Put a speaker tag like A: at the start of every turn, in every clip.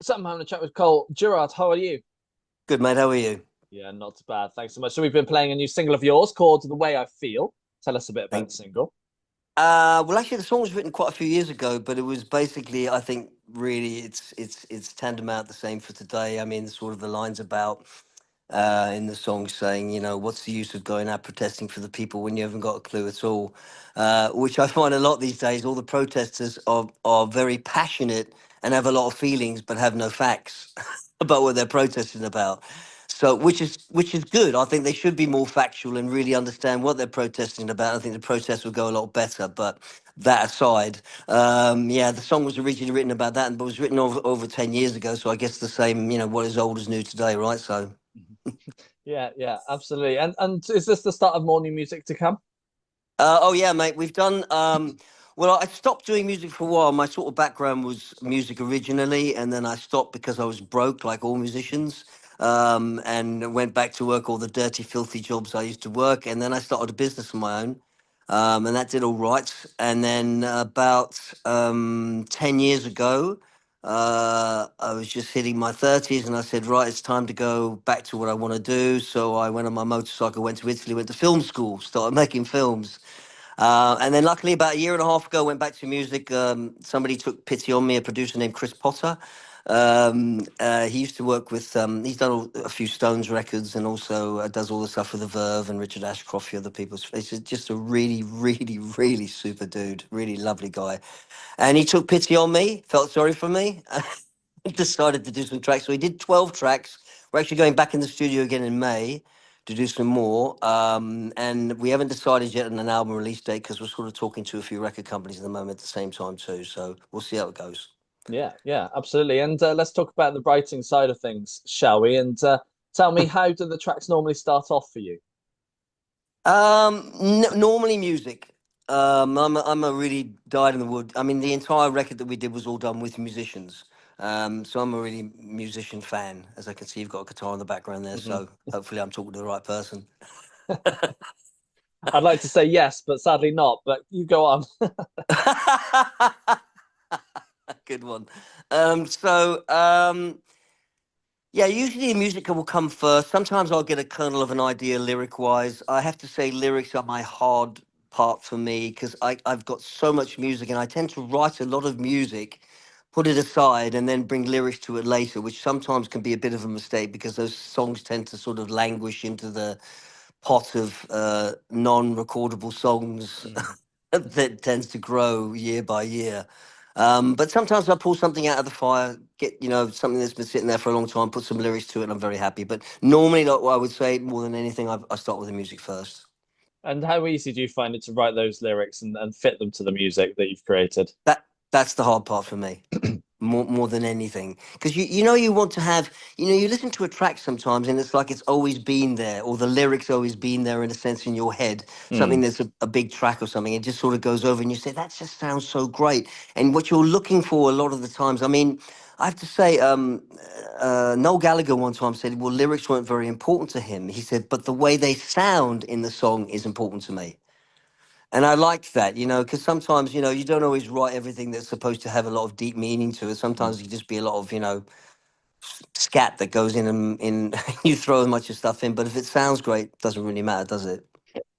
A: So I'm having a chat with Col Gerrard. How are you?
B: Good, mate. How are you?
A: Yeah, not too bad. Thanks so much. So we've been playing a new single of yours called "The Way I Feel." Tell us a bit about the
B: Thank.
A: single.
B: Well, actually, the song was written quite a few years ago, but it was basically, I think, really, it's tantamount the same for today. I mean, sort of the lines about in the song saying, what's the use of going out protesting for the people when you haven't got a clue at all? Which I find a lot these days. All the protesters are very passionate and have a lot of feelings, but have no facts about what they're protesting about. So, which is good. I think they should be more factual and really understand what they're protesting about. I think the protest will go a lot better. But that aside, yeah, the song was originally written about that, but was written over 10 years ago. So I guess the same, what is old is new today, right? So.
A: Yeah, yeah, absolutely. And is this the start of more new music to come?
B: Oh yeah, mate. We've done. Well, I stopped doing music for a while. My sort of background was music originally, and then I stopped because I was broke, like all musicians, and went back to work all the dirty, filthy jobs I used to work. And then I started a business of my own, and that did all right. And then about 10 years ago, I was just hitting my 30s, and I said, right, it's time to go back to what I want to do. So I went on my motorcycle, went to Italy, went to film school, started making films. And then, luckily, about a year and a half ago, went back to music. Somebody took pity on me, a producer named Chris Potter. He used to work with, he's done a few Stones records and also does all the stuff with the Verve and Richard Ashcroft, a few other people. He's just a really, really, really super dude, really lovely guy. And he took pity on me, felt sorry for me, decided to do some tracks. So he did 12 tracks. We're actually going back in the studio again in May to do some more. And we haven't decided yet on an album release date because we're sort of talking to a few record companies at the moment at the same time too. So we'll see how it goes.
A: Yeah, yeah, absolutely. And let's talk about the writing side of things, shall we? And tell me, how do the tracks normally start off for you?
B: Normally music. I'm a really dyed in the wood. I mean, the entire record that we did was all done with musicians. So I'm a really musician fan. As I can see, you've got a guitar in the background there.
A: Mhm.
B: So hopefully I'm talking to the right person.
A: I'd like to say yes, but sadly not. But you go on.
B: Good one. So, yeah, usually music will come first. Sometimes I'll get a kernel of an idea lyric wise. I have to say, lyrics are my hard part for me because I've got so much music and I tend to write a lot of music, put it aside, and then bring lyrics to it later, which sometimes can be a bit of a mistake because those songs tend to sort of languish into the pot of non-recordable songs
A: Mm.
B: that tends to grow year by year. But sometimes I pull something out of the fire, get something that's been sitting there for a long time, put some lyrics to it, and I'm very happy. But normally, like what I would say, more than anything, I start with the music first.
A: And how easy do you find it to write those lyrics and fit them to the music that you've created?
B: That's the hard part for me. More than anything, because you want to have, you listen to a track sometimes and it's like it's always been there, or the lyrics always been there in a sense in your head, something
A: Mm.
B: that's a big track or something, it just sort of goes over and you say that just sounds so great. And what you're looking for a lot of the times, I mean, I have to say, Noel Gallagher one time said, well, lyrics weren't very important to him. He said, but the way they sound in the song is important to me. And I liked that, because sometimes, you don't always write everything that's supposed to have a lot of deep meaning to it.
A: Mm.
B: Sometimes it can just be a lot of, scat that goes in you throw as much of stuff in. But if it sounds great, it doesn't really matter, does it?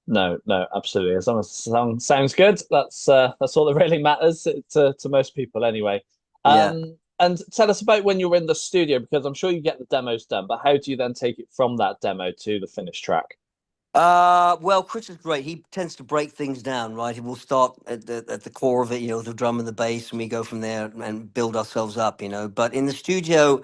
A: No, no, absolutely. As long as the song sounds good, that's all that really matters to most people anyway.
B: Yeah.
A: And tell us about when you were in the studio, because I'm sure you get the demos done, but how do you then take it from that demo to the finished track?
B: Well, Chris is great. He tends to break things down, right? He will start at the core of it, the drum and the bass, and we go from there and build ourselves up. But in the studio,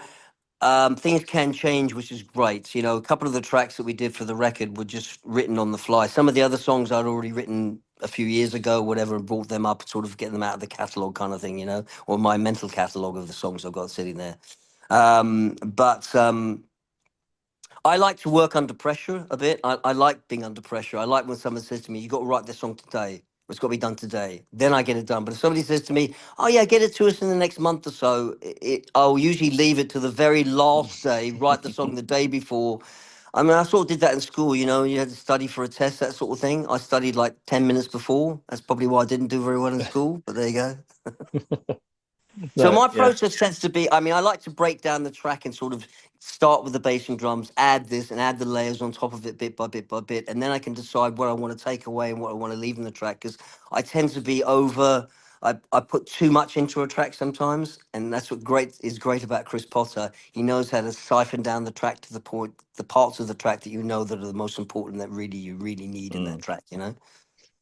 B: things can change, which is great. A couple of the tracks that we did for the record were just written on the fly. Some of the other songs I'd already written a few years ago, whatever, and brought them up, sort of getting them out of the catalog kind of thing, or my mental catalog of the songs I've got sitting there. But I like to work under pressure a bit. I like being under pressure. I like when someone says to me, "You got to write this song today. It's got to be done today." Then I get it done. But if somebody says to me, "Oh yeah, get it to us in the next month or so," I'll usually leave it to the very last day. Write the song the day before. I mean, I sort of did that in school. You had to study for a test, that sort of thing. I studied like 10 minutes before. That's probably why I didn't do very well in school. But there you go. So
A: No,
B: my
A: yeah.
B: process tends to be, I mean, I like to break down the track and sort of start with the bass and drums, add this and add the layers on top of it bit by bit by bit, and then I can decide what I want to take away and what I want to leave in the track because I tend to be over. I put too much into a track sometimes, and that's what great about Chris Potter. He knows how to siphon down the track to the point, the parts of the track that you know that are the most important that really you really need in that
A: Mm,
B: track.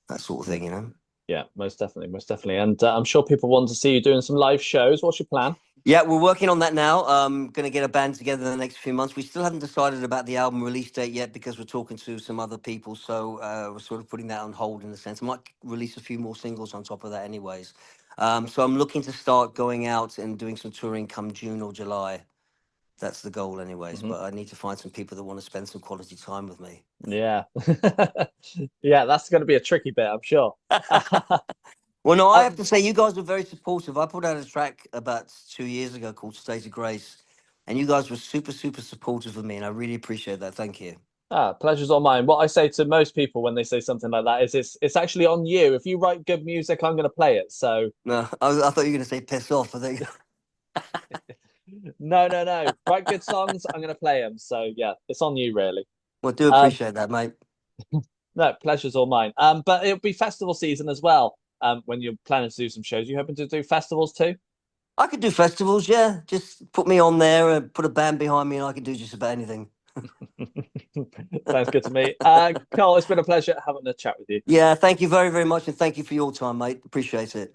B: That sort of
A: no,
B: thing.
A: yeah, most definitely, most definitely. And I'm sure people want to see you doing some live shows. What's your plan?
B: Yeah, we're working on that now. Going to get a band together in the next few months. We still haven't decided about the album release date yet because we're talking to some other people. So we're sort of putting that on hold in a sense. I might release a few more singles on top of that, anyways. So I'm looking to start going out and doing some touring come June or July. That's the goal, anyways.
A: Hmm.
B: But I need to find some people that want to spend some quality time with me.
A: Yeah. Yeah, that's going to be a tricky bit, I'm sure.
B: Well, no, I have
A: Um,
B: to say you guys were very supportive. I put out a track about 2 years ago called State of Grace, and you guys were super, super supportive of me, and I really appreciate that. Thank you.
A: pleasure's all mine. What I say to most people when they say something like that is it's actually on you. If you write good music, I'm going to play it. So
B: No, I thought you were going to say piss off. I think.
A: no, no, no. Write good songs, I'm going to play them. So yeah, it's on you really.
B: Well, do
A: Um,
B: appreciate that, mate.
A: no, pleasure's all mine. But it'll be festival season as well. When you're planning to do some shows, you hoping to do festivals too?
B: I could do festivals, yeah. Just put me on there and put a band behind me, and I can do just about anything.
A: Sounds good to me. Carl, it's been a pleasure having a chat with you.
B: Yeah, thank you very, very much, and thank you for your time, mate. Appreciate it.